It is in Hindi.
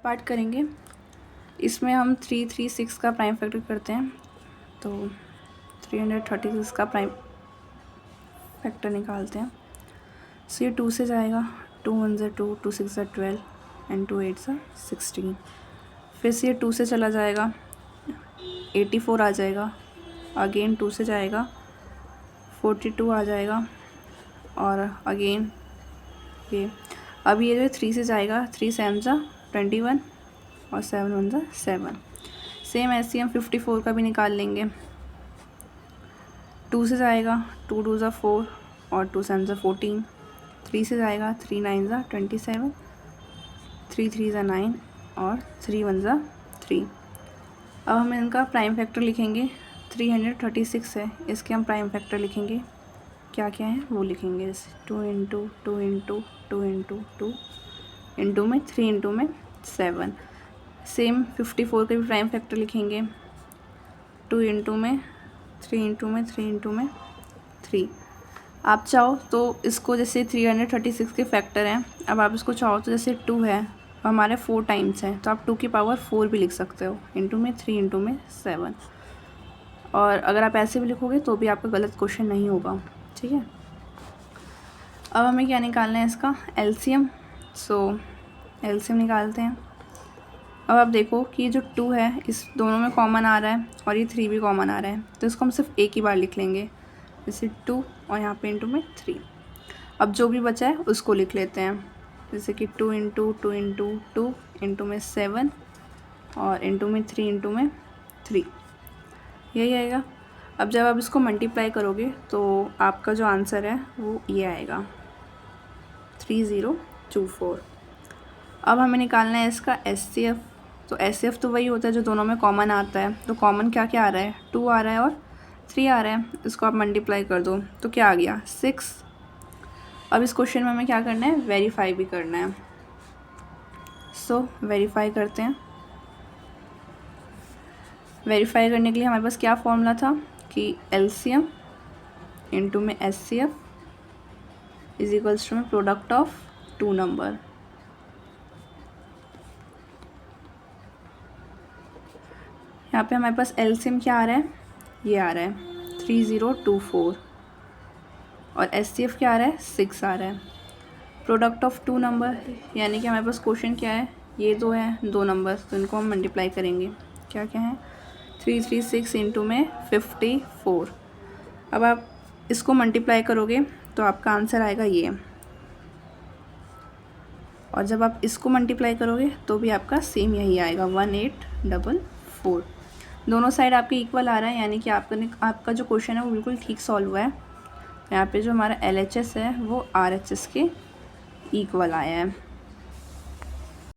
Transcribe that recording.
पार्ट करेंगे। इसमें हम 336 का प्राइम फैक्टर करते हैं, तो 336 का प्राइम फैक्टर निकालते हैं। सो ये 2 से जाएगा, 2 1 ज़ा 2, 2 6 ज़ा 12 एंड 2 8 ज़ा 16। फिर से ये 2 से चला जाएगा, 84 आ जाएगा, अगेन 2 से जाएगा, 42 आ जाएगा, और अगेन ये अब ये जो 3 से जाएगा, 3 7 ज़ा 21 और 7 1 ज़ा 7। सेम ऐसे हम 54 का भी निकाल लेंगे। 2 से जाएगा, 2 2 ज़ा 4 और 2 7 ज़ा 14। 3 से जाएगा, 3 9 ज़ा 27, 3 3 ज़ा 9 और 3 1 ज़ा 3। अब हम इनका प्राइम फैक्टर लिखेंगे। 336 है, इसके हम प्राइम फैक्टर लिखेंगे। क्या क्या है वो लिखेंगे, जैसे 2 इंटू 2 इंटू 2 इंटू 2 इंटू में 3 इंटू में 7। सेम 54 का भी प्राइम फैक्टर लिखेंगे। 2 इंटू में 3 इंटू में 3 इंटू में 3। आप चाहो तो इसको, जैसे 336 के फैक्टर हैं, अब आप इसको चाहो तो जैसे 2 है हमारे 4 टाइम्स है, तो आप 2 की पावर 4 भी लिख सकते हो, इंटू में 3 इंटू में 7। और अगर आप ऐसे भी लिखोगे तो भी आपका गलत क्वेश्चन नहीं होगा, ठीक है। अब हमें क्या निकालना है, इसका एलसीएम। सो एलसीएम निकालते हैं। अब आप देखो कि जो 2 है इस दोनों में कॉमन आ रहा है और ये 3 भी कॉमन आ रहा है, तो इसको हम सिर्फ एक ही बार लिख लेंगे, जैसे 2 और यहाँ पे इंटू में 3। अब जो भी बचा है उसको लिख लेते हैं, जैसे कि 2 इंटू 2 इंटू 2 इंटू में 7 और इंटू में 3 इंटू में 3, यही आएगा। अब जब आप इसको मल्टीप्लाई करोगे तो आपका जो आंसर है वो ये आएगा, 3024। अब हमें निकालना है इसका एचसीएफ। तो एचसीएफ तो वही होता है जो दोनों में कॉमन आता है, तो कॉमन क्या क्या आ रहा है, 2 आ रहा है और 3 आ रहा है। इसको आप मल्टीप्लाई कर दो तो क्या आ गया, 6। अब इस क्वेश्चन में हमें क्या करना है, वेरीफाई भी करना है। सो वेरीफाई करते हैं। वेरीफाई करने के लिए हमारे पास क्या फॉर्मूला था कि एलसीएम इंटू में एचसीएफ इज इक्वल्स टू में प्रोडक्ट ऑफ 2 नंबर। यहाँ पे हमारे पास एलसीएम क्या आ रहा है, ये आ रहा है 3024 और एचसीएफ क्या आ रहा है, 6 आ रहा है। प्रोडक्ट ऑफ 2 नंबर, यानी कि हमारे पास क्वेश्चन क्या है, ये 2 है 2 नंबर, तो इनको हम मल्टीप्लाई करेंगे। क्या क्या है, 336 इंटू में 54। अब आप इसको मल्टीप्लाई करोगे तो आपका आंसर आएगा ये, और जब आप इसको मल्टीप्लाई करोगे तो भी आपका सेम यही आएगा, 1844। दोनों साइड आपके इक्वल आ रहा है, यानी कि आपका जो क्वेश्चन है वो बिल्कुल ठीक सॉल्व हुआ है। यहाँ पे जो हमारा LHS है वो RHS के इक्वल आया है।